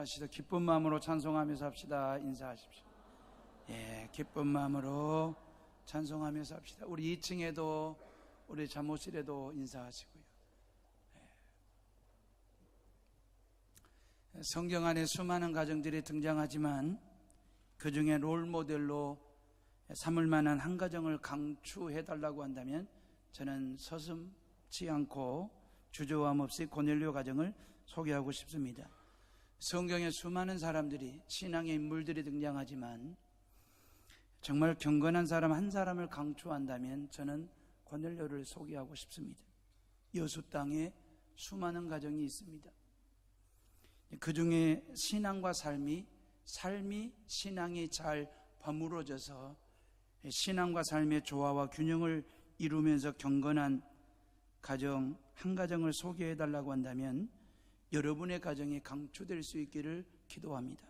인사하시죠. 기쁜 마음으로 찬송하면서 합시다. 인사하십시오. 예, 기쁜 마음으로 찬송하면서 합시다. 우리 2층에도 우리 잠옷실에도 인사하시고요. 예. 성경 안에 수많은 가정들이 등장하지만 그 중에 롤모델로 삼을 만한 한 가정을 강추해달라고 한다면 저는 서슴지 않고 주저함 없이 고넬료 가정을 소개하고 싶습니다. 성경에 수많은 사람들이, 신앙의 인물들이 등장하지만 정말 경건한 사람 한 사람을 강추한다면 저는 고넬료를 소개하고 싶습니다. 여수 땅에 수많은 가정이 있습니다. 그 중에 신앙과 삶이 신앙이 잘 버무러져서 신앙과 삶의 조화와 균형을 이루면서 경건한 가정 한 가정을 소개해달라고 한다면 여러분의 가정이 강추될 수 있기를 기도합니다.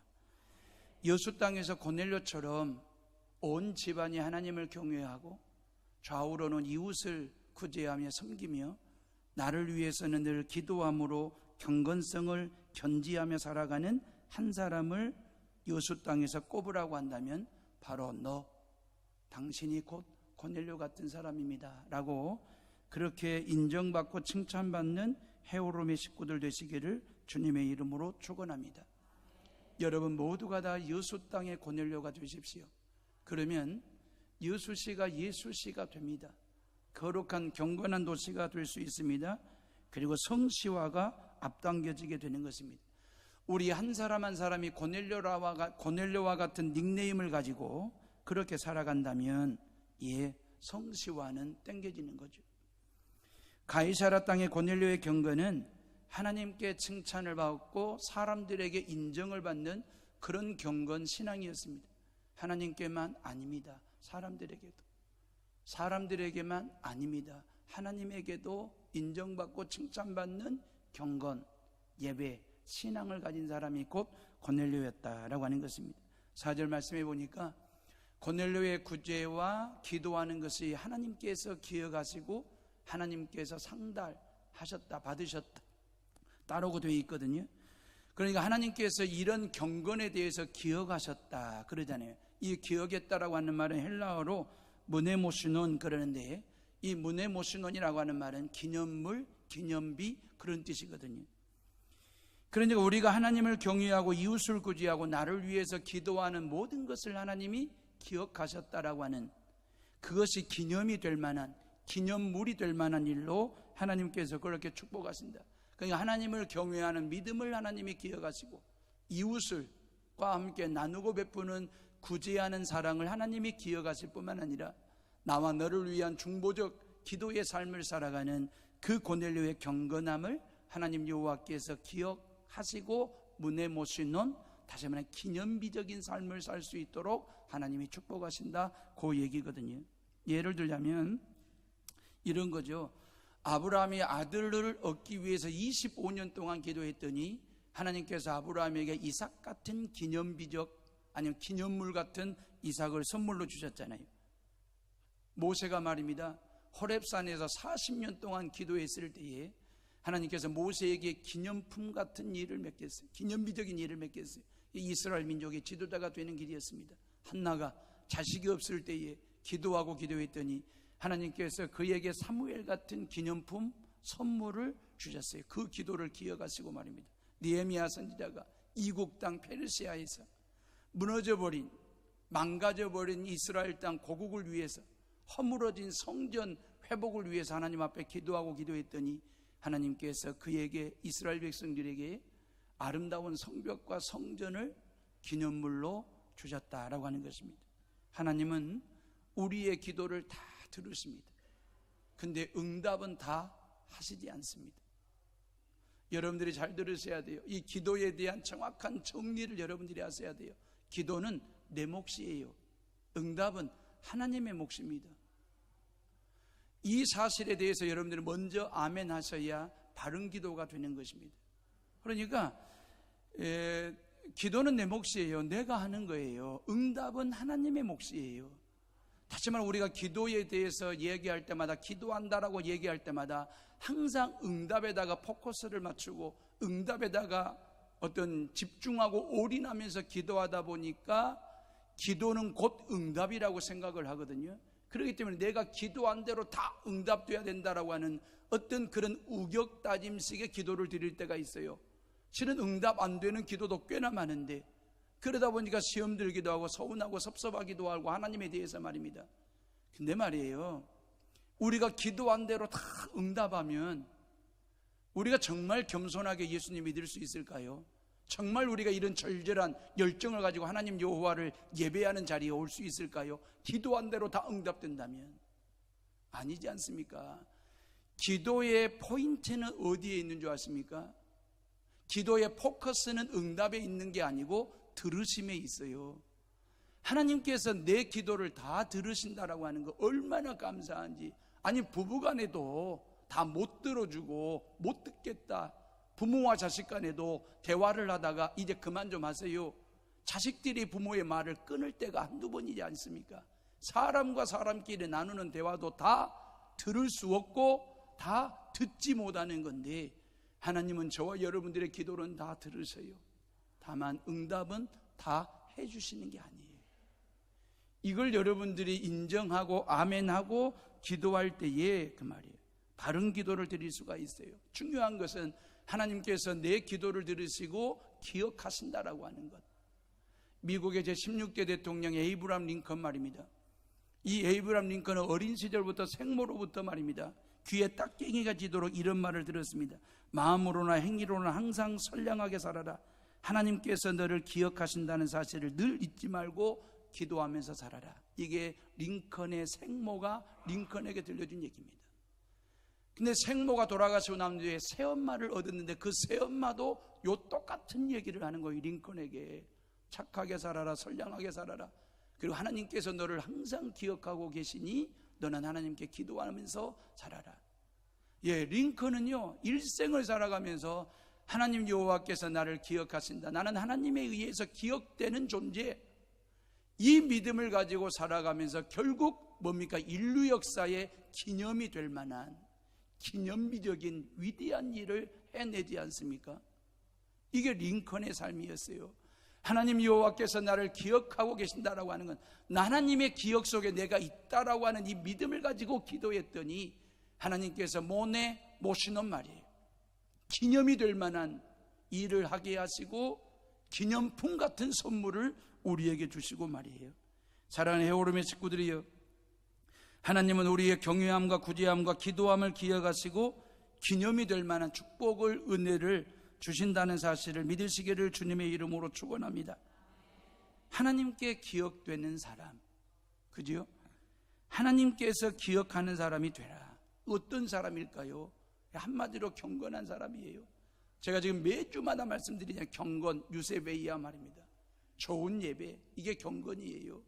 여수 땅에서 고넬료처럼 온 집안이 하나님을 경외하고 좌우로는 이웃을 구제하며 섬기며 나를 위해서는 늘 기도함으로 경건성을 견지하며 살아가는 한 사람을 여수 땅에서 꼽으라고 한다면 바로 당신이 곧 고넬료 같은 사람입니다 라고 그렇게 인정받고 칭찬받는 해오롬의 식구들 되시기를 주님의 이름으로 축원합니다. 여러분 모두가 다 여수 땅의 고넬료가 되십시오. 그러면 여수시가 예수시가 됩니다. 거룩한 경건한 도시가 될 수 있습니다. 그리고 성시화가 앞당겨지게 되는 것입니다. 우리 한 사람 한 사람이 고넬료와 같은 닉네임을 가지고 그렇게 살아간다면 성시화는 땡겨지는 거죠. 가이사라 땅의 고넬료의 경건은 하나님께 칭찬을 받고 사람들에게 인정을 받는 그런 경건 신앙이었습니다. 하나님께만 아닙니다. 사람들에게만 아닙니다. 하나님에게도 인정받고 칭찬받는 경건, 예배, 신앙을 가진 사람이 곧 고넬료였다라고 하는 것입니다. 4절 말씀해 보니까 고넬료의 구제와 기도하는 것이 하나님께서 기억하시고 하나님께서 상달하셨다, 받으셨다 따르고 되어 있거든요. 그러니까 하나님께서 이런 경건에 대해서 기억하셨다 그러잖아요. 이 기억했다라고 하는 말은 헬라어로 무네모시논 그러는데 이 무네모시논이라고 하는 말은 기념물, 기념비 그런 뜻이거든요. 그러니까 우리가 하나님을 경외하고 이웃을 구제하고 나를 위해서 기도하는 모든 것을 하나님이 기억하셨다라고 하는 그것이 기념이 될 만한 기념물이 될 만한 일로 하나님께서 그렇게 축복하신다. 그러니까 하나님을 경외하는 믿음을 하나님이 기억하시고 이웃을과 함께 나누고 베푸는 구제하는 사랑을 하나님이 기억하실 뿐만 아니라 나와 너를 위한 중보적 기도의 삶을 살아가는 그 고넬료의 경건함을 하나님 여호와께서 기억하시고 문에 모시는 다시 말해 기념비적인 삶을 살 수 있도록 하나님이 축복하신다 그 얘기거든요. 예를 들자면 이런 거죠. 아브라함이 아들을 얻기 위해서 25년 동안 기도했더니 하나님께서 아브라함에게 이삭 같은 기념비적 아니면 기념물 같은 이삭을 선물로 주셨잖아요. 모세가 말입니다. 호렙산에서 40년 동안 기도했을 때에 하나님께서 모세에게 기념품 같은 일을 맡겼어요. 기념비적인 일을 맡겼어요. 이스라엘 민족의 지도자가 되는 길이었습니다. 한나가 자식이 없을 때에 기도하고 기도했더니 하나님께서 그에게 사무엘 같은 기념품 선물을 주셨어요. 그 기도를 기억하시고 말입니다. 느헤미야 선지자가 이국 땅 페르시아에서 무너져버린 망가져버린 이스라엘 땅 고국을 위해서 허물어진 성전 회복을 위해서 하나님 앞에 기도하고 기도했더니 하나님께서 그에게 이스라엘 백성들에게 아름다운 성벽과 성전을 기념물로 주셨다라고 하는 것입니다. 하나님은 우리의 기도를 다 들으십니다. 근데 응답은 다 하시지 않습니다. 여러분들이 잘 들으셔야 돼요. 이 기도에 대한 정확한 정리를 여러분들이 하셔야 돼요. 기도는 내 몫이에요. 응답은 하나님의 몫입니다. 이 사실에 대해서 여러분들이 먼저 아멘 하셔야 바른 기도가 되는 것입니다. 그러니까 기도는 내 몫이에요. 내가 하는 거예요. 응답은 하나님의 몫이에요. 다시 말해 우리가 기도에 대해서 얘기할 때마다 기도한다라고 얘기할 때마다 항상 응답에다가 포커스를 맞추고 응답에다가 어떤 집중하고 올인하면서 기도하다 보니까 기도는 곧 응답이라고 생각을 하거든요. 그렇기 때문에 내가 기도한 대로 다 응답돼야 된다라고 하는 어떤 그런 우격다짐식의 기도를 드릴 때가 있어요. 실은 응답 안 되는 기도도 꽤나 많은데, 그러다 보니까 시험 들기도 하고 서운하고 섭섭하기도 하고 하나님에 대해서 말입니다. 근데 말이에요, 우리가 기도한 대로 다 응답하면 우리가 정말 겸손하게 예수님 믿을 수 있을까요? 정말 우리가 이런 절절한 열정을 가지고 하나님 여호와를 예배하는 자리에 올 수 있을까요? 기도한 대로 다 응답된다면 아니지 않습니까? 기도의 포인트는 어디에 있는 줄 아십니까? 기도의 포커스는 응답에 있는 게 아니고 들으심에 있어요. 하나님께서 내 기도를 다 들으신다라고 하는 거 얼마나 감사한지. 아니, 부부간에도 다 못 들어주고 못 듣겠다, 부모와 자식 간에도 대화를 하다가 이제 그만 좀 하세요, 자식들이 부모의 말을 끊을 때가 한두 번이지 않습니까? 사람과 사람끼리 나누는 대화도 다 들을 수 없고 다 듣지 못하는 건데, 하나님은 저와 여러분들의 기도는 다 들으세요. 다만 응답은 다 해주시는 게 아니에요. 이걸 여러분들이 인정하고 아멘하고 기도할 때에 그 말이에요, 바른 기도를 드릴 수가 있어요. 중요한 것은 하나님께서 내 기도를 들으시고 기억하신다라고 하는 것. 미국의 제16대 대통령 에이브람 링컨 말입니다. 이 에이브람 링컨은 어린 시절부터 생모로부터 말입니다, 귀에 딱갱이가 지도록 이런 말을 들었습니다. 마음으로나 행위로나 항상 선량하게 살아라. 하나님께서 너를 기억하신다는 사실을 늘 잊지 말고 기도하면서 살아라. 이게 링컨의 생모가 링컨에게 들려준 얘기입니다. 근데 생모가 돌아가시고 난 뒤에 새엄마를 얻었는데 그 새엄마도 요 똑같은 얘기를 하는 거예요. 링컨에게 착하게 살아라, 선량하게 살아라. 그리고 하나님께서 너를 항상 기억하고 계시니 너는 하나님께 기도하면서 살아라. 예, 링컨은요 일생을 살아가면서 하나님 여호와께서 나를 기억하신다, 나는 하나님에 의해서 기억되는 존재, 이 믿음을 가지고 살아가면서 결국 뭡니까? 인류 역사의 기념이 될 만한 기념비적인 위대한 일을 해내지 않습니까? 이게 링컨의 삶이었어요. 하나님 여호와께서 나를 기억하고 계신다라고 하는 건 하나님의 기억 속에 내가 있다라고 하는 이 믿음을 가지고 기도했더니 하나님께서 모시는 말이에요. 기념이 될 만한 일을 하게 하시고 기념품 같은 선물을 우리에게 주시고 말이에요. 사랑하는 헤어룸의 식구들이여, 하나님은 우리의 경외함과 구제함과 기도함을 기억하시고 기념이 될 만한 축복을, 은혜를 주신다는 사실을 믿으시기를 주님의 이름으로 축원합니다. 하나님께 기억되는 사람, 그죠? 하나님께서 기억하는 사람이 되라. 어떤 사람일까요? 한마디로 경건한 사람이에요. 제가 지금 매주마다 말씀드리냐, 경건, 유세베이야 말입니다. 좋은 예배, 이게 경건이에요.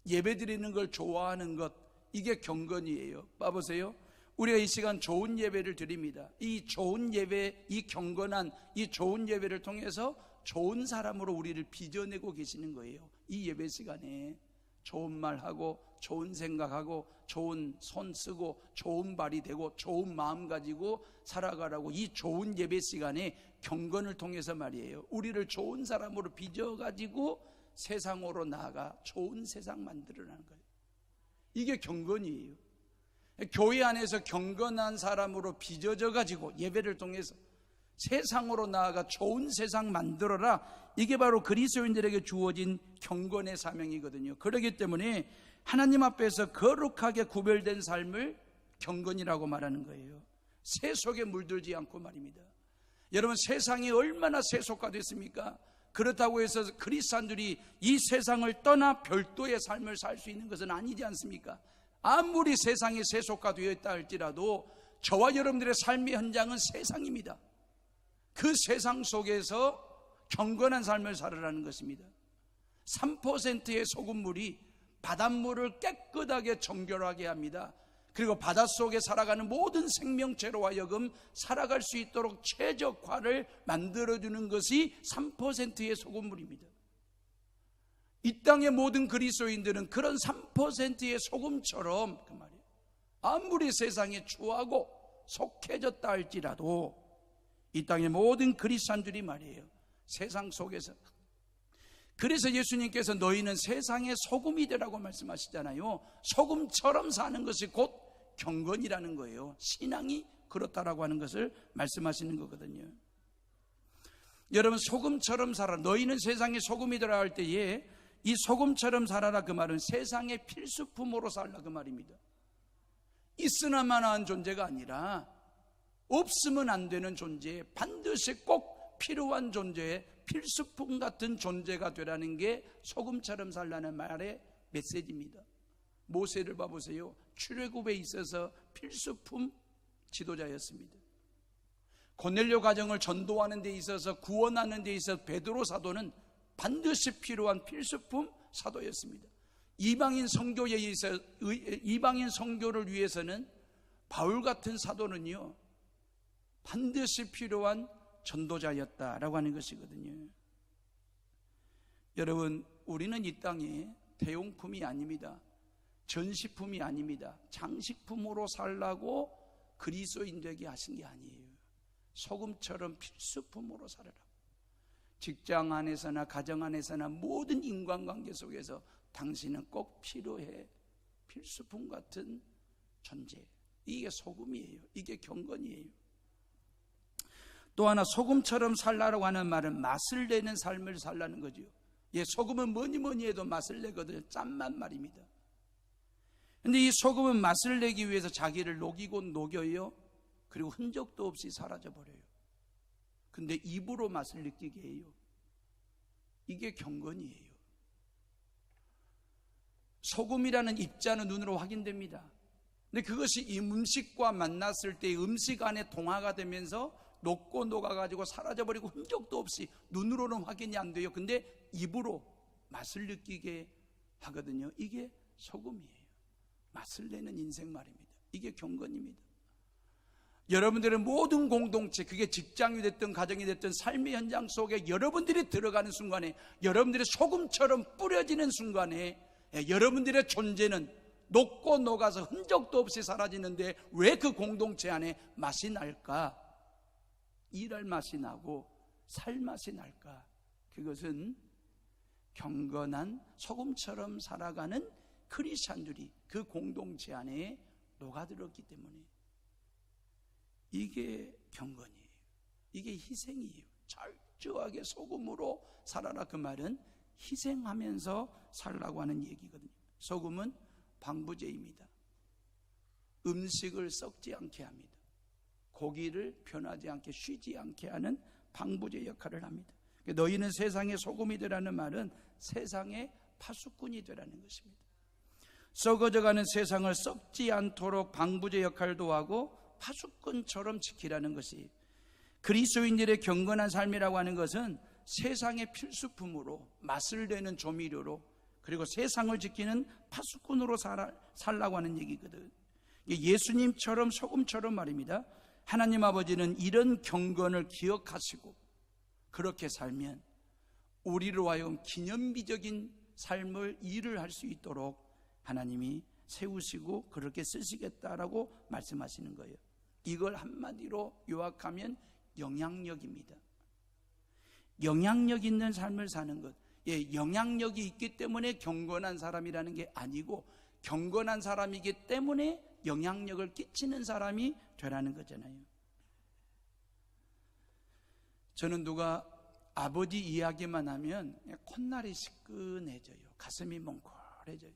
예배 드리는 걸 좋아하는 것, 이게 경건이에요. 봐보세요, 우리가 이 시간 좋은 예배를 드립니다. 이 좋은 예배, 이 경건한 이 좋은 예배를 통해서 좋은 사람으로 우리를 빚어내고 계시는 거예요. 이 예배 시간에 좋은 말하고 좋은 생각하고 좋은 손 쓰고 좋은 발이 되고 좋은 마음 가지고 살아가라고, 이 좋은 예배 시간에 경건을 통해서 말이에요, 우리를 좋은 사람으로 빚어가지고 세상으로 나아가 좋은 세상 만들어내는 거예요. 이게 경건이에요. 교회 안에서 경건한 사람으로 빚어져 가지고 예배를 통해서 세상으로 나아가 좋은 세상 만들어라, 이게 바로 그리스도인들에게 주어진 경건의 사명이거든요. 그렇기 때문에 하나님 앞에서 거룩하게 구별된 삶을 경건이라고 말하는 거예요. 세속에 물들지 않고 말입니다. 여러분, 세상이 얼마나 세속화됐습니까? 그렇다고 해서 그리스도인들이 이 세상을 떠나 별도의 삶을 살 수 있는 것은 아니지 않습니까? 아무리 세상이 세속화되어 있다 할지라도 저와 여러분들의 삶의 현장은 세상입니다. 그 세상 속에서 경건한 삶을 살으라는 것입니다. 3%의 소금물이 바닷물을 깨끗하게 정결하게 합니다. 그리고 바닷속에 살아가는 모든 생명체로 하여금 살아갈 수 있도록 최적화를 만들어주는 것이 3%의 소금물입니다. 이 땅의 모든 그리스도인들은 그런 3%의 소금처럼, 그 말이에요, 아무리 세상에 추하고 속해졌다 할지라도 이 땅의 모든 그리스도인들이 말이에요, 세상 속에서. 그래서 예수님께서 너희는 세상의 소금이 되라고 말씀하시잖아요. 소금처럼 사는 것이 곧 경건이라는 거예요. 신앙이 그렇다라고 하는 것을 말씀하시는 거거든요. 여러분, 소금처럼 살아. 너희는 세상의 소금이 되라 할 때에 이 소금처럼 살아라 그 말은 세상의 필수품으로 살라 그 말입니다. 있으나마나한 존재가 아니라 없으면 안 되는 존재, 반드시 꼭 필요한 존재의 필수품 같은 존재가 되라는 게 소금처럼 살라는 말의 메시지입니다. 모세를 봐보세요. 출애굽에 있어서 필수품 지도자였습니다. 고넬료 가정을 전도하는 데 있어서, 구원하는 데 있어서 베드로 사도는 반드시 필요한 필수품 사도였습니다. 이방인 선교를 위해서는 바울 같은 사도는요, 반드시 필요한 전도자였다라고 하는 것이거든요. 여러분, 우리는 이 땅에 대용품이 아닙니다. 전시품이 아닙니다. 장식품으로 살라고 그리스도인 되게 하신 게 아니에요. 소금처럼 필수품으로 살아라. 직장 안에서나 가정 안에서나 모든 인간관계 속에서 당신은 꼭 필요해. 필수품 같은 존재. 이게 소금이에요. 이게 경건이에요. 또 하나, 소금처럼 살라고 하는 말은 맛을 내는 삶을 살라는 거죠. 예, 소금은 뭐니 해도 맛을 내거든요. 짠맛 말입니다. 근데 이 소금은 맛을 내기 위해서 자기를 녹이고 녹여요. 그리고 흔적도 없이 사라져 버려요. 근데 입으로 맛을 느끼게 해요. 이게 경건이에요. 소금이라는 입자는 눈으로 확인됩니다. 근데 그것이 이 음식과 만났을 때 음식 안에 동화가 되면서 녹고 녹아가지고 사라져버리고 흔적도 없이 눈으로는 확인이 안 돼요. 근데 입으로 맛을 느끼게 하거든요. 이게 소금이에요. 맛을 내는 인생 말입니다. 이게 경건입니다. 여러분들의 모든 공동체, 그게 직장이 됐든 가정이 됐든 삶의 현장 속에 여러분들이 들어가는 순간에, 여러분들의 소금처럼 뿌려지는 순간에 여러분들의 존재는 녹고 녹아서 흔적도 없이 사라지는데 왜 그 공동체 안에 맛이 날까? 일할 맛이 나고 살 맛이 날까? 그것은 경건한 소금처럼 살아가는 크리스찬들이 그 공동체 안에 녹아들었기 때문에 이게 경건이에요. 이게 희생이에요. 철저하게 소금으로 살아라 그 말은 희생하면서 살라고 하는 얘기거든요. 소금은 방부제입니다. 음식을 썩지 않게 합니다. 고기를 변하지 않게 쉬지 않게 하는 방부제 역할을 합니다. 너희는 세상의 소금이 되라는 말은 세상의 파수꾼이 되라는 것입니다. 썩어져가는 세상을 썩지 않도록 방부제 역할도 하고 파수꾼처럼 지키라는 것이, 그리스도인들의 경건한 삶이라고 하는 것은 세상의 필수품으로, 맛을 내는 조미료로, 그리고 세상을 지키는 파수꾼으로 살라고 하는 얘기거든. 예수님처럼 소금처럼 말입니다. 하나님 아버지는 이런 경건을 기억하시고 그렇게 살면 우리로 하여금 기념비적인 삶을 일을 할 수 있도록 하나님이 세우시고 그렇게 쓰시겠다라고 말씀하시는 거예요. 이걸 한마디로 요약하면 영향력입니다. 영향력 있는 삶을 사는 것. 예, 영향력이 있기 때문에 경건한 사람이라는 게 아니고 경건한 사람이기 때문에 영향력을 끼치는 사람이 되라는 거잖아요. 저는 누가 아버지 이야기만 하면 콧날이 시큰해져요. 가슴이 멍걸해져요.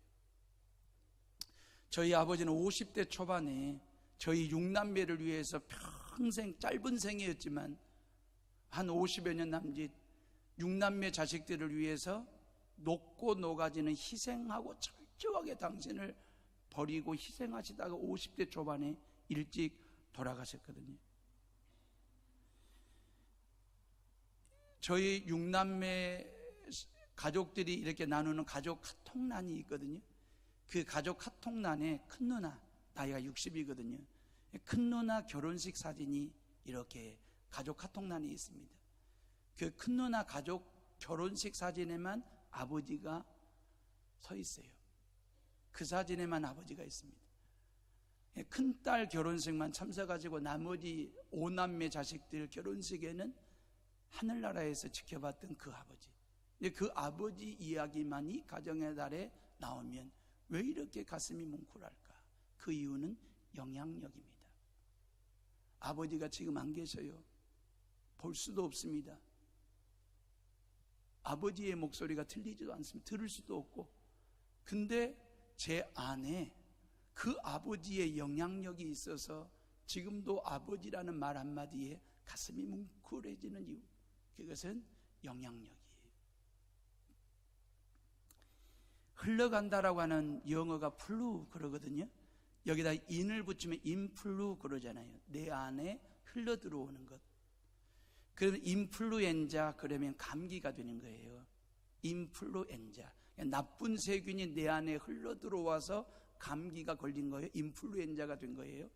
저희 아버지는 50대 초반에 저희 6남매를 위해서 평생, 짧은 생애였지만 한 50여 년 남짓 6남매 자식들을 위해서 녹고 녹아지는 희생하고 철저하게 당신을 버리고 희생하시다가 50대 초반에 일찍 돌아가셨거든요. 저희 6남매 가족들이 이렇게 나누는 가족 카톡란이 있거든요. 그 가족 카톡란에 큰 누나, 나이가 60이거든요. 큰 누나 결혼식 사진이 이렇게 가족 카톡란이 있습니다. 그 큰 누나 가족 결혼식 사진에만 아버지가 서 있어요. 그 사진에만 아버지가 있습니다. 큰딸 결혼식만 참석하시고 나머지 5남매 자식들 결혼식에는 하늘나라에서 지켜봤던 그 아버지. 근데 그 아버지 이야기만이 가정의 달에 나오면 왜 이렇게 가슴이 뭉클할까? 그 이유는 영향력입니다. 아버지가 지금 안 계셔요. 볼 수도 없습니다. 아버지의 목소리가 들리지도 않습니다. 들을 수도 없고. 근데 제 안에 그 아버지의 영향력이 있어서 지금도 아버지라는 말 한마디에 가슴이 뭉클해지는 이유, 그것은 영향력이에요. 흘러간다라고 하는 영어가 플루 그러거든요. 여기다 인을 붙이면 인플루 그러잖아요. 내 안에 흘러 들어오는 것. 그러면 인플루엔자 그러면 감기가 되는 거예요. 인플루엔자, 나쁜 세균이 내 안에 흘러 들어와서 감기가 걸린 거예요. 인플루엔자가 된 거예요.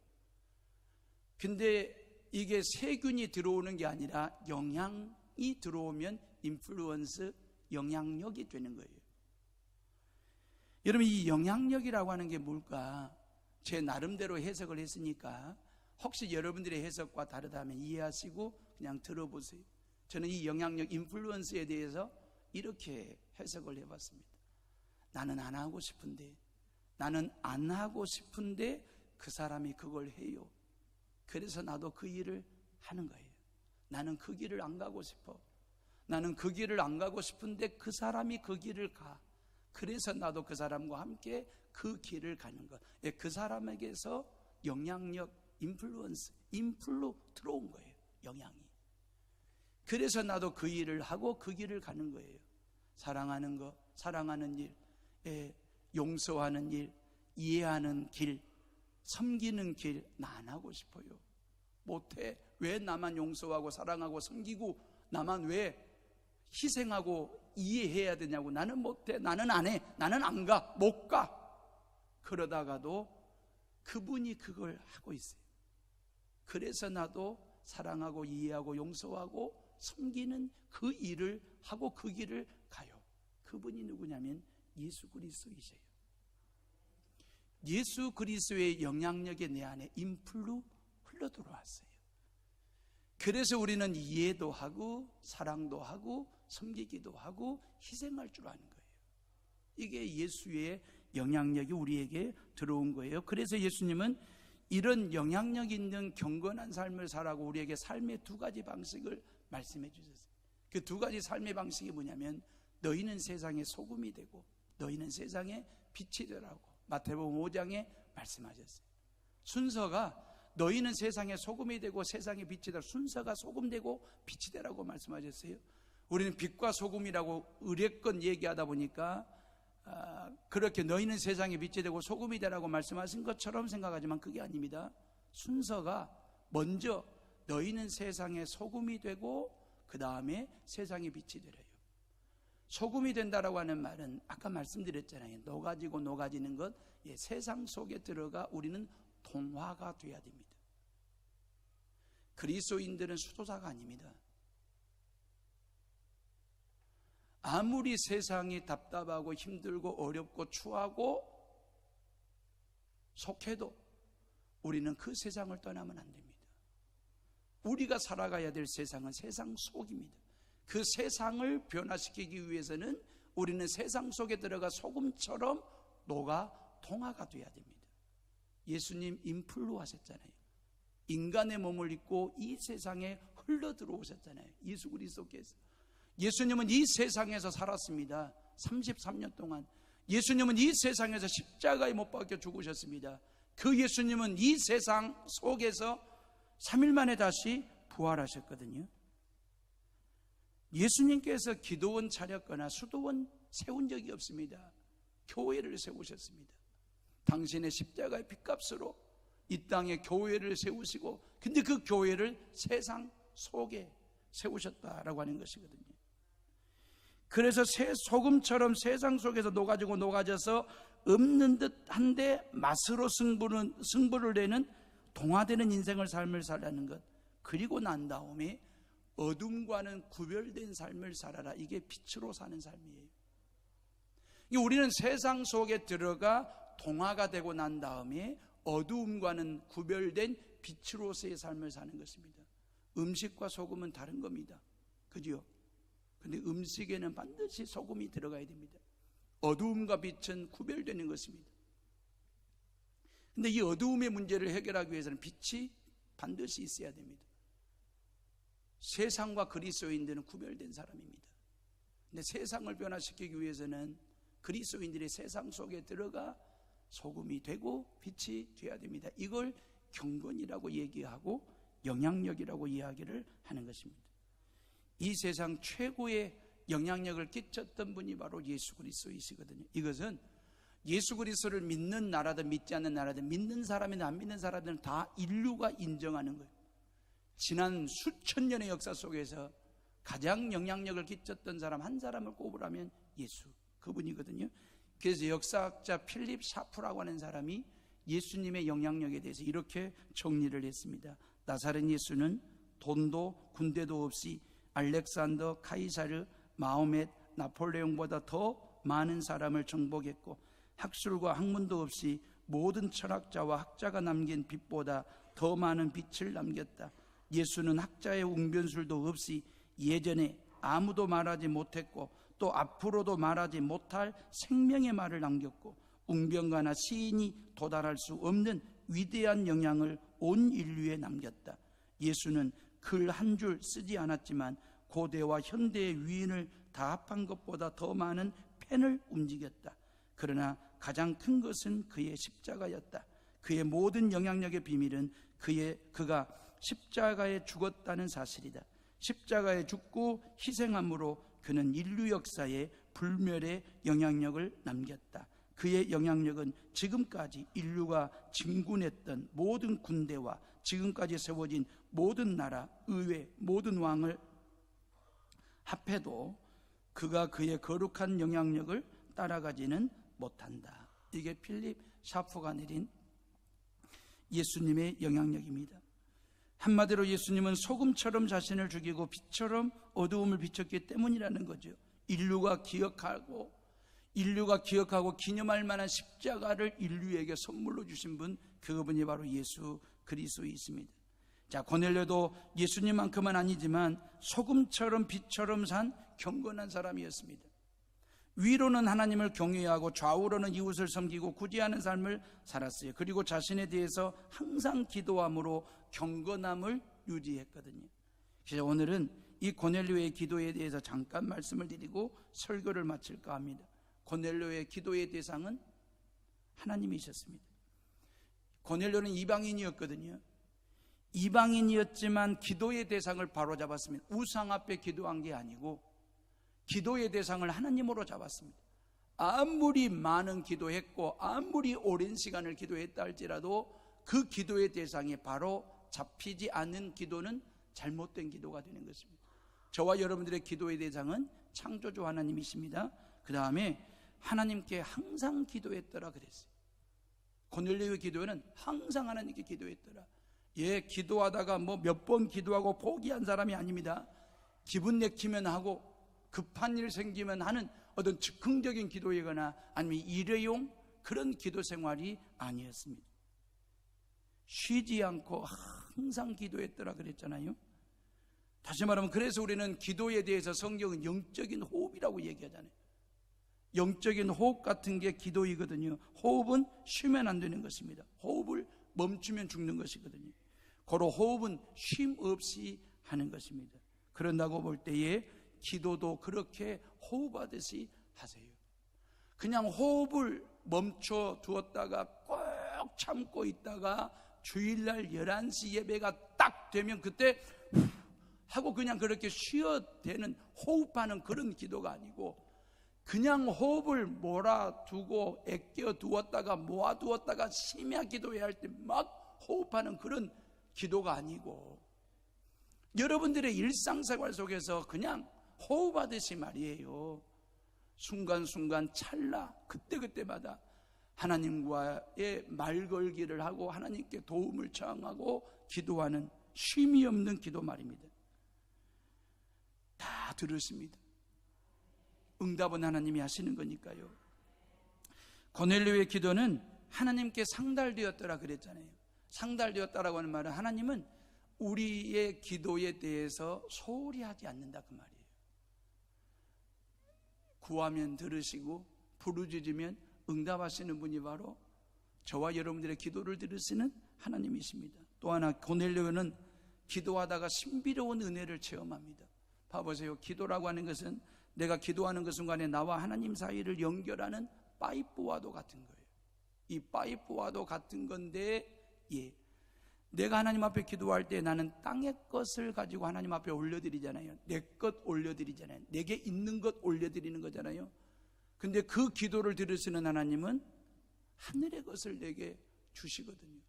근데 이게 세균이 들어오는 게 아니라 영향이 들어오면 인플루언스, 영향력이 되는 거예요. 여러분, 이 영향력이라고 하는 게 뭘까? 제 나름대로 해석을 했으니까 혹시 여러분들의 해석과 다르다면 이해하시고 그냥 들어보세요. 저는 이 영향력, 인플루언스에 대해서 이렇게 해석을 해봤습니다. 나는 안 하고 싶은데, 나는 안 하고 싶은데 그 사람이 그걸 해요. 그래서 나도 그 일을 하는 거예요. 나는 그 길을 안 가고 싶어. 나는 그 길을 안 가고 싶은데 그 사람이 그 길을 가. 그래서 나도 그 사람과 함께 그 길을 가는 것. 그 사람에게서 영향력, 인플루언스, 인플루 들어온 거예요. 영향이. 그래서 나도 그 일을 하고 그 길을 가는 거예요. 사랑하는 것, 사랑하는 일, 용서하는 일, 이해하는 길, 섬기는 길, 나 안 하고 싶어요. 못해. 왜 나만 용서하고 사랑하고 섬기고 나만 왜 희생하고 이해해야 되냐고. 나는 못해. 나는 안 해. 나는 안 가. 못 가. 그러다가도 그분이 그걸 하고 있어요. 그래서 나도 사랑하고 이해하고 용서하고 섬기는 그 일을 하고 그 길을 가요. 그분이 누구냐면 예수 그리스도이세요. 예수 그리스도의 영향력이 내 안에 인플루 흘러 들어왔어요. 그래서 우리는 이해도 하고 사랑도 하고 섬기기도 하고 희생할 줄 아는 거예요. 이게 예수의 영향력이 우리에게 들어온 거예요. 그래서 예수님은 이런 영향력 있는 경건한 삶을 살라고 우리에게 삶의 두 가지 방식을 말씀해 주셨어요. 그 두 가지 삶의 방식이 뭐냐면 너희는 세상의 소금이 되고 너희는 세상의 빛이 되라고 마태복음 5장에 말씀하셨어요. 순서가 너희는 세상의 소금이 되고 세상의 빛이 되라. 순서가 소금 되고 빛이 되라고 말씀하셨어요. 우리는 빛과 소금이라고 의례껏 얘기하다 보니까 그렇게 너희는 세상의 빛이 되고 소금이 되라고 말씀하신 것처럼 생각하지만 그게 아닙니다. 순서가 먼저 너희는 세상의 소금이 되고 그 다음에 세상의 빛이 되래요. 소금이 된다라고 하는 말은 아까 말씀드렸잖아요. 녹아지고 녹아지는 것, 세상 속에 들어가 우리는 동화가 돼야 됩니다. 그리스도인들은 수도사가 아닙니다. 아무리 세상이 답답하고 힘들고 어렵고 추하고 속해도 우리는 그 세상을 떠나면 안 됩니다. 우리가 살아가야 될 세상은 세상 속입니다. 그 세상을 변화시키기 위해서는 우리는 세상 속에 들어가 소금처럼 녹아 동화가 돼야 됩니다. 예수님 인플루 하셨잖아요. 인간의 몸을 입고 이 세상에 흘러 들어오셨잖아요. 예수 그리스도께서. 예수님은 이 세상에서 살았습니다. 33년 동안. 예수님은 이 세상에서 십자가에 못 박혀 죽으셨습니다. 그 예수님은 이 세상 속에서 3일 만에 다시 부활하셨거든요. 예수님께서 기도원 차렸거나 수도원 세운 적이 없습니다. 교회를 세우셨습니다. 당신의 십자가의 핏값으로 이 땅에 교회를 세우시고, 근데 그 교회를 세상 속에 세우셨다라고 하는 것이거든요. 그래서 소금처럼 세상 속에서 녹아지고 녹아져서 없는 듯한데 맛으로 승부를 내는 동화되는 인생을 삶을 살라는 것. 그리고 난 다음에 어둠과는 구별된 삶을 살아라. 이게 빛으로 사는 삶이에요. 우리는 세상 속에 들어가 동화가 되고 난 다음에 어두움과는 구별된 빛으로서의 삶을 사는 것입니다. 음식과 소금은 다른 겁니다. 그죠? 근데 음식에는 반드시 소금이 들어가야 됩니다. 어두움과 빛은 구별되는 것입니다. 근데 이 어두움의 문제를 해결하기 위해서는 빛이 반드시 있어야 됩니다. 세상과 그리스도인들은 구별된 사람입니다. 근데 세상을 변화시키기 위해서는 그리스도인들이 세상 속에 들어가 소금이 되고 빛이 되어야 됩니다. 이걸 경건이라고 얘기하고 영향력이라고 이야기를 하는 것입니다. 이 세상 최고의 영향력을 끼쳤던 분이 바로 예수 그리스도이시거든요. 이것은 예수 그리스도를 믿는 나라든 믿지 않는 나라든 믿는 사람이나 안 믿는 사람들은 다 인류가 인정하는 거예요. 지난 수천 년의 역사 속에서 가장 영향력을 끼쳤던 사람 한 사람을 꼽으라면 예수, 그분이거든요. 그래서 역사학자 필립 샤프라고 하는 사람이 예수님의 영향력에 대해서 이렇게 정리를 했습니다. 나사렛 예수는 돈도 군대도 없이 알렉산더, 카이사르, 마호멧, 나폴레옹보다 더 많은 사람을 정복했고 학술과 학문도 없이 모든 철학자와 학자가 남긴 빛보다 더 많은 빛을 남겼다. 예수는 학자의 웅변술도 없이 예전에 아무도 말하지 못했고 또 앞으로도 말하지 못할 생명의 말을 남겼고 웅변가나 시인이 도달할 수 없는 위대한 영향을 온 인류에 남겼다. 예수는 글 한 줄 쓰지 않았지만 고대와 현대의 위인을 다 합한 것보다 더 많은 펜을 움직였다. 그러나 가장 큰 것은 그의 십자가였다. 그의 모든 영향력의 비밀은 그가 십자가에 죽었다는 사실이다. 십자가에 죽고 희생함으로 그는 인류 역사에 불멸의 영향력을 남겼다. 그의 영향력은 지금까지 인류가 진군했던 모든 군대와 지금까지 세워진 모든 나라, 의회, 모든 왕을 합해도 그가 그의 거룩한 영향력을 따라가지는 못한다. 이게 필립 샤프가 내린 예수님의 영향력입니다. 한마디로 예수님은 소금처럼 자신을 죽이고 빛처럼 어두움을 비췄기 때문이라는 거죠. 인류가 기억하고 기념할 만한 십자가를 인류에게 선물로 주신 분, 그분이 바로 예수 그리스도이십니다. 자, 고넬료도 예수님만큼은 아니지만 소금처럼 빛처럼 산 경건한 사람이었습니다. 위로는 하나님을 경외하고 좌우로는 이웃을 섬기고 구제하는 삶을 살았어요. 그리고 자신에 대해서 항상 기도함으로 경건함을 유지했거든요. 그래서 오늘은 이 고넬료의 기도에 대해서 잠깐 말씀을 드리고 설교를 마칠까 합니다. 고넬료의 기도의 대상은 하나님이셨습니다. 고넬료는 이방인이었거든요. 이방인이었지만 기도의 대상을 바로 잡았습니다. 우상 앞에 기도한 게 아니고 기도의 대상을 하나님으로 잡았습니다. 아무리 많은 기도했고 아무리 오랜 시간을 기도했다 할지라도 그 기도의 대상이 바로 잡히지 않는 기도는 잘못된 기도가 되는 것입니다. 저와 여러분들의 기도의 대상은 창조주 하나님이십니다. 그 다음에 하나님께 항상 기도했더라 그랬어요. 고넬료의 기도는 항상 하나님께 기도했더라. 기도하다가 몇 번 기도하고 포기한 사람이 아닙니다. 기분 내키면 하고 급한 일 생기면 하는 어떤 즉흥적인 기도이거나 아니면 일회용 그런 기도 생활이 아니었습니다. 쉬지 않고 항상 기도했더라 그랬잖아요. 다시 말하면 그래서 우리는 기도에 대해서 성경은 영적인 호흡이라고 얘기하잖아요. 영적인 호흡 같은 게 기도이거든요. 호흡은 쉬면 안 되는 것입니다. 호흡을 멈추면 죽는 것이거든요. 고로 호흡은 쉼 없이 하는 것입니다. 그런다고 볼 때에 기도도 그렇게 호흡하듯이 하세요. 그냥 호흡을 멈춰 두었다가 꼭 참고 있다가 주일날 11시 예배가 딱 되면 그때 하고 그냥 그렇게 쉬어대는 호흡하는 그런 기도가 아니고 그냥 호흡을 몰아두고 아껴두었다가 모아두었다가 심야 기도해야 할 때 막 호흡하는 그런 기도가 아니고 여러분들의 일상생활 속에서 그냥 호흡하듯이 말이에요. 순간순간 찰나 그때그때마다 하나님과의 말 걸기를 하고 하나님께 도움을 청하고 기도하는 쉼이 없는 기도 말입니다. 다 들으십니다. 응답은 하나님이 하시는 거니까요. 고넬료의 기도는 하나님께 상달되었더라 그랬잖아요. 상달되었다라고 하는 말은 하나님은 우리의 기도에 대해서 소홀히 하지 않는다 그 말이에요. 구하면 들으시고 부르짖으면 응답하시는 분이 바로 저와 여러분들의 기도를 들으시는 하나님이십니다. 또 하나 고넬료는 기도하다가 신비로운 은혜를 체험합니다. 봐보세요. 기도라고 하는 것은 내가 기도하는 그 순간에 나와 하나님 사이를 연결하는 파이프와도 같은 거예요. 이 파이프와도 같은 건데, 내가 하나님 앞에 기도할 때 나는 땅의 것을 가지고 하나님 앞에 올려드리잖아요. 내 것 올려드리잖아요. 내게 있는 것 올려드리는 거잖아요. 근데 그 기도를 들으시는 하나님은 하늘의 것을 내게 주시거든요.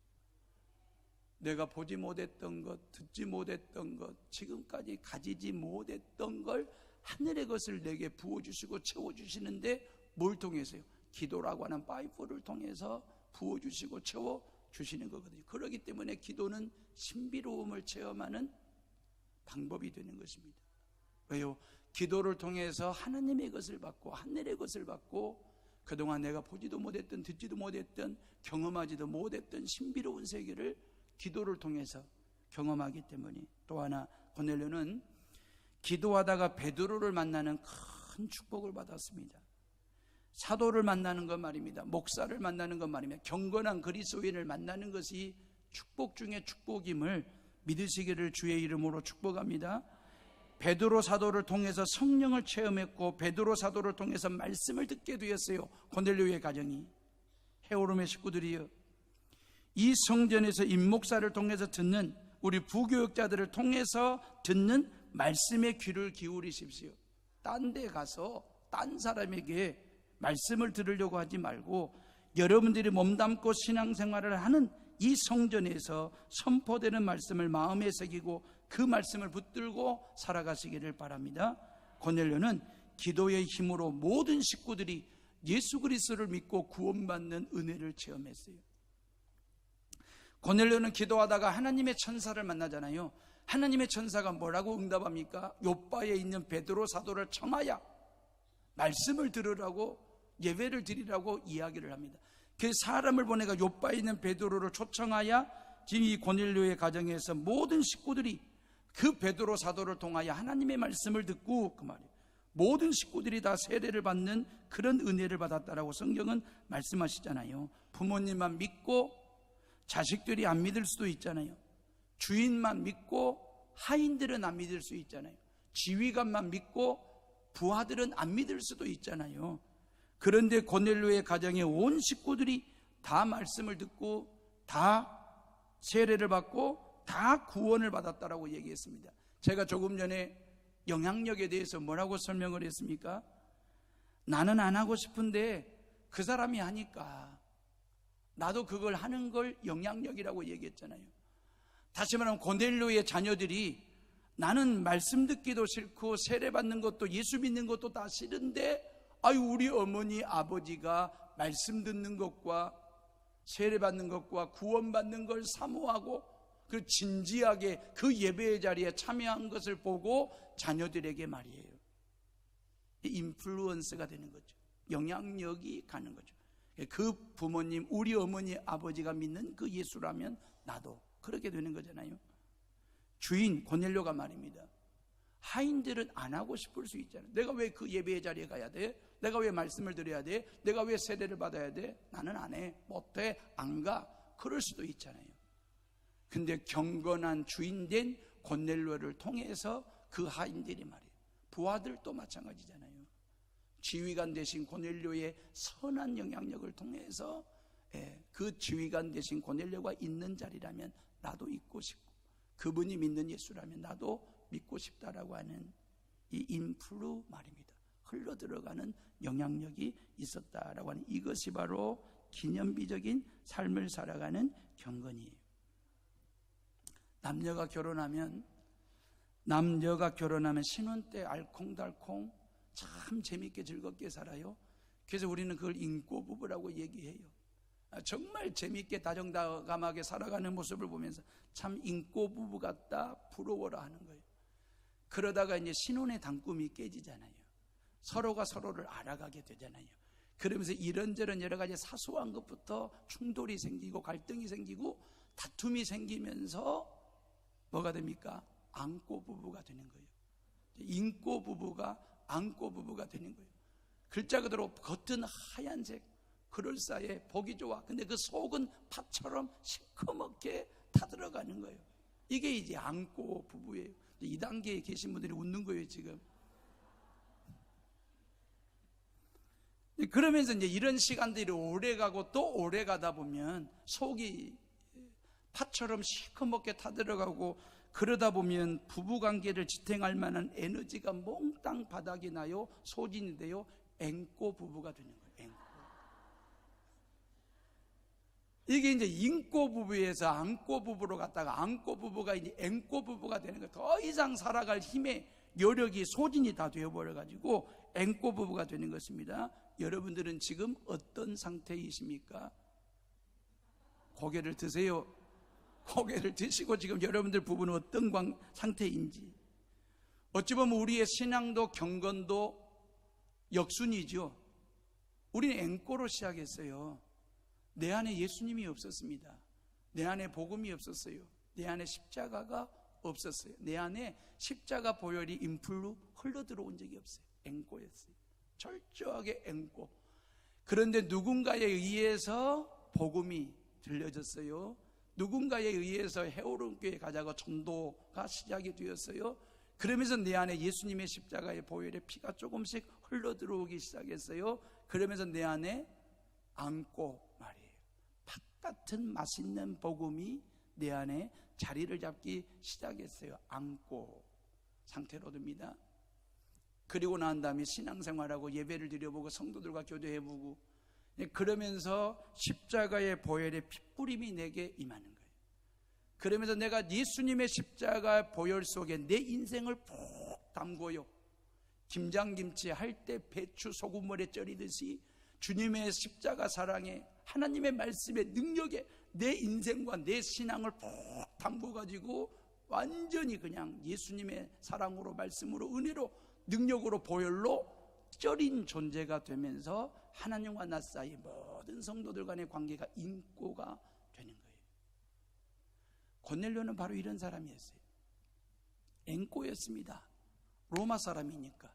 내가 보지 못했던 것, 듣지 못했던 것, 지금까지 가지지 못했던 걸 하늘의 것을 내게 부어주시고 채워주시는데 뭘 통해서요? 기도라고 하는 파이프를 통해서 부어주시고 채워주시는 거거든요. 그렇기 때문에 기도는 신비로움을 체험하는 방법이 되는 것입니다. 왜요? 기도를 통해서 하나님의 것을 받고 하늘의 것을 받고 그동안 내가 보지도 못했던, 듣지도 못했던, 경험하지도 못했던 신비로운 세계를 기도를 통해서 경험하기 때문에. 또 하나 고넬료는 기도하다가 베드로를 만나는 큰 축복을 받았습니다. 사도를 만나는 것 말입니다. 목사를 만나는 것 말입니다. 경건한 그리스도인을 만나는 것이 축복 중에 축복임을 믿으시기를 주의 이름으로 축복합니다. 베드로 사도를 통해서 성령을 체험했고 베드로 사도를 통해서 말씀을 듣게 되었어요. 고넬료의 가정이. 헤오름의 식구들이요. 이 성전에서 임목사를 통해서 듣는, 우리 부교역자들을 통해서 듣는 말씀의 귀를 기울이십시오. 딴 데 가서 딴 사람에게 말씀을 들으려고 하지 말고 여러분들이 몸담고 신앙생활을 하는 이 성전에서 선포되는 말씀을 마음에 새기고 그 말씀을 붙들고 살아가시기를 바랍니다. 고넬료는 기도의 힘으로 모든 식구들이 예수 그리스도를 믿고 구원받는 은혜를 체험했어요. 고넬료는 기도하다가 하나님의 천사를 만나잖아요. 하나님의 천사가 뭐라고 응답합니까? 요바에 있는 베드로 사도를 청하여 말씀을 들으라고, 예배를 드리라고 이야기를 합니다. 그 사람을 보내가 요바에 있는 베드로를 초청하여 지금 이 고넬료의 가정에서 모든 식구들이 그 베드로 사도를 통하여 하나님의 말씀을 듣고, 그 말이에요, 모든 식구들이 다 세례를 받는 그런 은혜를 받았다라고 성경은 말씀하시잖아요. 부모님만 믿고 자식들이 안 믿을 수도 있잖아요. 주인만 믿고 하인들은 안 믿을 수 있잖아요. 지휘관만 믿고 부하들은 안 믿을 수도 있잖아요. 그런데 고넬료의 가정의 온 식구들이 다 말씀을 듣고 다 세례를 받고 다 구원을 받았다라고 얘기했습니다. 제가 조금 전에 영향력에 대해서 뭐라고 설명을 했습니까? 나는 안 하고 싶은데 그 사람이 하니까 나도 그걸 하는 걸 영향력이라고 얘기했잖아요. 다시 말하면 고넬료의 자녀들이 나는 말씀 듣기도 싫고 세례 받는 것도 예수 믿는 것도 다 싫은데 우리 어머니 아버지가 말씀 듣는 것과 세례 받는 것과 구원 받는 걸 사모하고 그 진지하게 그 예배의 자리에 참여한 것을 보고 자녀들에게 말이에요, 인플루언스가 되는 거죠. 영향력이 가는 거죠. 그 부모님, 우리 어머니 아버지가 믿는 그 예수라면 나도 그렇게 되는 거잖아요. 주인 고넬료가 말입니다. 하인들은 안 하고 싶을 수 있잖아요. 내가 왜 그 예배의 자리에 가야 돼? 내가 왜 말씀을 드려야 돼? 내가 왜 세례를 받아야 돼? 나는 안 해, 못해, 안 가. 그럴 수도 있잖아요. 근데 경건한 주인된 고넬료를 통해서 그 하인들이 말이에요, 부하들도 마찬가지잖아요. 지휘관 대신 고넬료의 선한 영향력을 통해서 그 지휘관 대신 고넬료가 있는 자리라면 나도 있고 싶고 그분이 믿는 예수라면 나도 믿고 싶다라고 하는 이 인플루 말입니다. 흘러들어가는 영향력이 있었다라고 하는 이것이 바로 기념비적인 삶을 살아가는 경건이에요. 남녀가 결혼하면 신혼 때 알콩달콩 참 재밌게 즐겁게 살아요. 그래서 우리는 그걸 인꼬부부라고 얘기해요. 정말 재밌게 다정다감하게 살아가는 모습을 보면서 참 인꼬부부 같다, 부러워라 하는 거예요. 그러다가 이제 신혼의 단꿈이 깨지잖아요. 서로가 서로를 알아가게 되잖아요. 그러면서 이런저런 여러 가지 사소한 것부터 충돌이 생기고 갈등이 생기고 다툼이 생기면서 뭐가 됩니까? 안고 부부가 되는 거예요. 인고 부부가 안고 부부가 되는 거예요. 글자 그대로 겉은 하얀색, 그럴싸해, 보기 좋아. 근데 그 속은 팥처럼 시커멓게 타들어가는 거예요. 이게 이제 안고 부부예요. 이 단계에 계신 분들이 웃는 거예요, 지금. 그러면서 이제 이런 시간들이 오래 가고 또 오래 가다 보면 속이 팥처럼 시커멓게 타들어가고, 그러다 보면 부부관계를 지탱할 만한 에너지가 몽땅 바닥이 나요. 소진이 돼요. 앵꼬 부부가 되는 거예요. 앵꼬. 이게 이제 인꼬 부부에서 안꼬 부부로 갔다가 안꼬 부부가 이제 앵꼬 부부가 되는 거예요. 더 이상 살아갈 힘의 여력이 소진이 다 되어버려가지고 앵꼬 부부가 되는 것입니다. 여러분들은 지금 어떤 상태이십니까? 고개를 드세요. 고개를 드시고 지금 여러분들 부부는 어떤 상태인지. 어찌 보면 우리의 신앙도 경건도 역순이죠. 우리는 앵꼬로 시작했어요. 내 안에 예수님이 없었습니다. 내 안에 복음이 없었어요. 내 안에 십자가가 없었어요. 내 안에 십자가 보혈이 인플루 흘러들어온 적이 없어요. 앵꼬였어요. 철저하게 앵꼬. 그런데 누군가에 의해서 복음이 들려졌어요. 누군가에 의해서 해오름교회 가자고 전도가 시작이 되었어요. 그러면서 내 안에 예수님의 십자가의 보혈의 피가 조금씩 흘러들어오기 시작했어요. 그러면서 내 안에 안고 말이에요. 팥 같은 맛있는 복음이 내 안에 자리를 잡기 시작했어요. 안고 상태로 듭니다. 그리고 난 다음에 신앙생활하고 예배를 드려보고 성도들과 교제해보고, 그러면서 십자가의 보혈의 핏뿌림이 내게 임하는 거예요. 그러면서 내가 예수님의 십자가 보혈 속에 내 인생을 푹 담고요. 김장김치 할 때 배추 소금물에 절이듯이 주님의 십자가 사랑에, 하나님의 말씀의 능력에 내 인생과 내 신앙을 푹 담궈가지고 완전히 그냥 예수님의 사랑으로, 말씀으로, 은혜로, 능력으로, 보혈로 쪄린 존재가 되면서 하나님과 나 사이 모든 성도들 간의 관계가 인고가 되는 거예요. 고넬료는 바로 이런 사람이었어요. 앵꼬였습니다. 로마 사람이니까,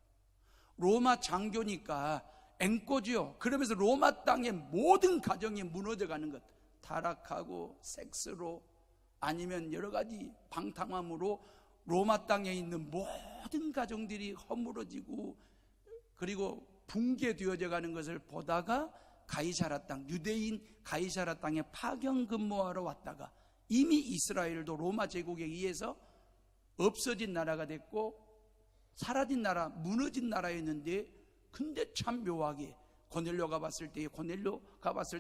로마 장교니까 앵꼬지요. 그러면서 로마 땅의 모든 가정이 무너져가는 것, 타락하고 섹스로 아니면 여러 가지 방탕함으로 로마 땅에 있는 모든 가정들이 허물어지고 그리고 붕괴되어져 가는 것을 보다가 가이사라 땅, 유대인 가이사라 땅에 파견 근무하러 왔다가, 이미 이스라엘도 로마 제국에 의해서 없어진 나라가 됐고 사라진 나라, 무너진 나라였는데, 근데 참 묘하게 고넬료가 봤을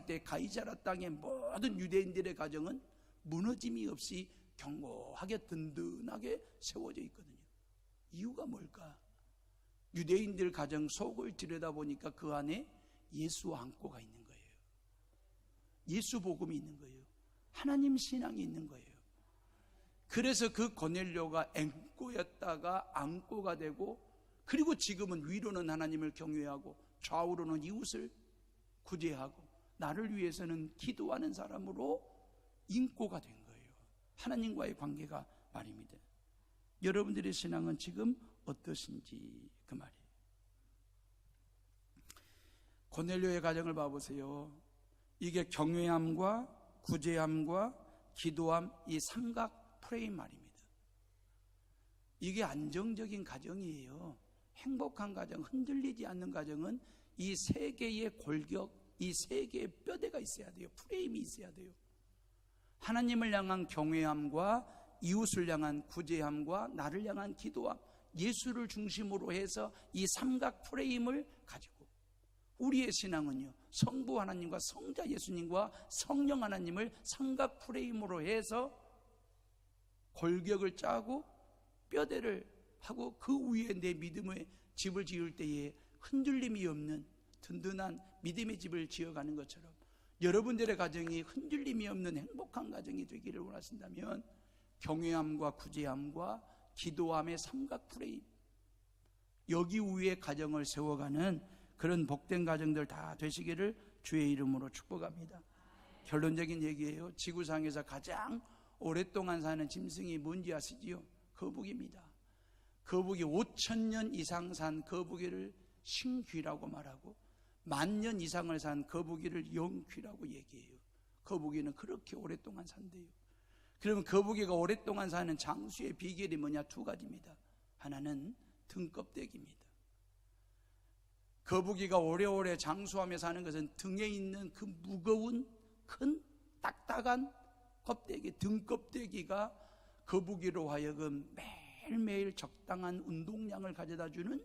때 가이사라 땅의 모든 유대인들의 가정은 무너짐이 없이 견고하게 든든하게 세워져 있거든요. 이유가 뭘까? 유대인들 가정 속을 들여다보니까 그 안에 예수 안고가 있는 거예요. 예수 복음이 있는 거예요. 하나님 신앙이 있는 거예요. 그래서 그 고넬료가 앵꼬였다가 안고가 되고, 그리고 지금은 위로는 하나님을 경외하고 좌우로는 이웃을 구제하고 나를 위해서는 기도하는 사람으로 인고가 된 거예요. 하나님과의 관계가 말입니다. 여러분들의 신앙은 지금 어떠신지 그 말이에요. 고넬료의 가정을 봐보세요. 이게 경외함과 구제함과 기도함, 이 삼각 프레임 말입니다. 이게 안정적인 가정이에요. 행복한 가정, 흔들리지 않는 가정은 이 세 개의 골격, 이 세 개의 뼈대가 있어야 돼요. 프레임이 있어야 돼요. 하나님을 향한 경외함과 이웃을 향한 구제함과 나를 향한 기도함, 예수를 중심으로 해서 이 삼각 프레임을 가지고, 우리의 신앙은요, 성부 하나님과 성자 예수님과 성령 하나님을 삼각 프레임으로 해서 골격을 짜고 뼈대를 하고 그 위에 내 믿음의 집을 지을 때에 흔들림이 없는 든든한 믿음의 집을 지어가는 것처럼, 여러분들의 가정이 흔들림이 없는 행복한 가정이 되기를 원하신다면 경외함과 구제함과 기도함의 삼각 프레임, 여기 위에 가정을 세워가는 그런 복된 가정들 다 되시기를 주의 이름으로 축복합니다. 결론적인 얘기예요. 지구상에서 가장 오랫동안 사는 짐승이 뭔지 아시지요? 거북입니다. 거북이 5,000년 이상 산 거북이를 신귀라고 말하고 10,000년 이상을 산 거북이를 영귀라고 얘기해요. 거북이는 그렇게 오랫동안 산대요. 그러면 거북이가 오랫동안 사는 장수의 비결이 뭐냐? 두 가지입니다. 하나는 등껍데기입니다. 거북이가 오래오래 장수하며 사는 것은 등에 있는 그 무거운 큰 딱딱한 껍데기, 등껍데기가 거북이로 하여금 매일매일 적당한 운동량을 가져다주는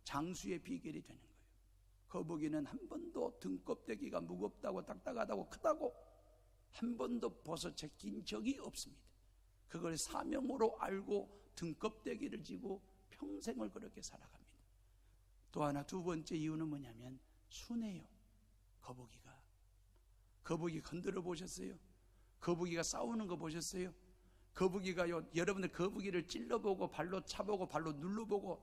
장수의 비결이 되는 거예요. 거북이는 한 번도 등껍데기가 무겁다고 딱딱하다고 크다고 한 번도 벗어 제낀 적이 없습니다. 그걸 사명으로 알고 등껍데기를 지고 평생을 그렇게 살아갑니다. 또 하나, 두 번째 이유는 뭐냐면 순해요. 거북이 건드려 보셨어요? 거북이가 싸우는 거 보셨어요? 거북이가요, 여러분들 거북이를 찔러보고 발로 차보고 발로 눌러보고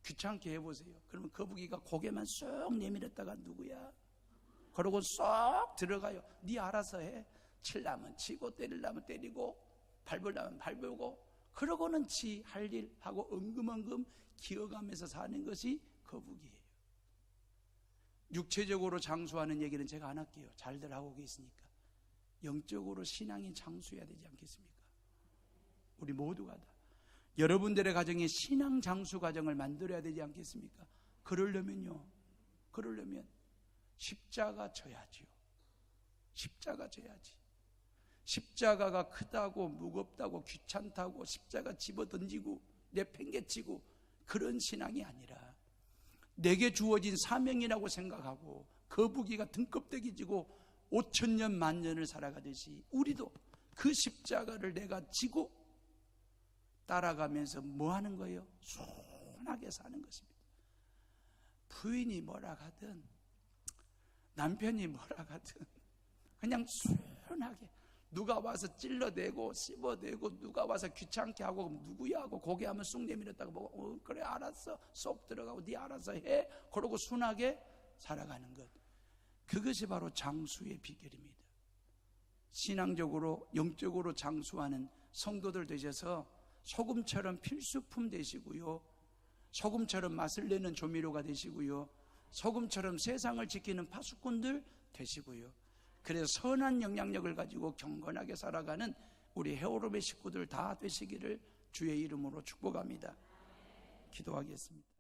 귀찮게 해보세요. 그러면 거북이가 고개만 쏙 내밀었다가 누구야? 그러고 쏙 들어가요. 네 알아서 해. 칠라면 치고 때리려면 때리고 밟으려면 밟고 그러고는 지 할 일 하고 엉금엉금 기어가면서 사는 것이 거북이에요. 육체적으로 장수하는 얘기는 제가 안 할게요. 잘들 하고 계시니까. 영적으로 신앙이 장수해야 되지 않겠습니까? 우리 모두가 다 여러분들의 가정에 신앙 장수 가정을 만들어야 되지 않겠습니까? 그러려면 십자가 져야지요. 십자가 져야지. 십자가가 크다고 무겁다고 귀찮다고 십자가 집어던지고 내팽개치고 그런 신앙이 아니라 내게 주어진 사명이라고 생각하고 거북이가 등껍데기 지고 5,000년 만년을 살아가듯이 우리도 그 십자가를 내가 지고 따라가면서 뭐 하는 거예요? 순하게 사는 것입니다. 부인이 뭐라 하든 남편이 뭐라 하든 그냥 순하게, 누가 와서 찔러대고 씹어대고 누가 와서 귀찮게 하고 누구야 하고 고개 한번 쑥 내밀었다가 보고 그래 알았어 쏙 들어가고 네 알아서 해 그러고 순하게 살아가는 것, 그것이 바로 장수의 비결입니다. 신앙적으로 영적으로 장수하는 성도들 되셔서 소금처럼 필수품 되시고요, 소금처럼 맛을 내는 조미료가 되시고요, 소금처럼 세상을 지키는 파수꾼들 되시고요, 그래서 선한 영향력을 가지고 경건하게 살아가는 우리 헤어롬의 식구들 다 되시기를 주의 이름으로 축복합니다. 기도하겠습니다.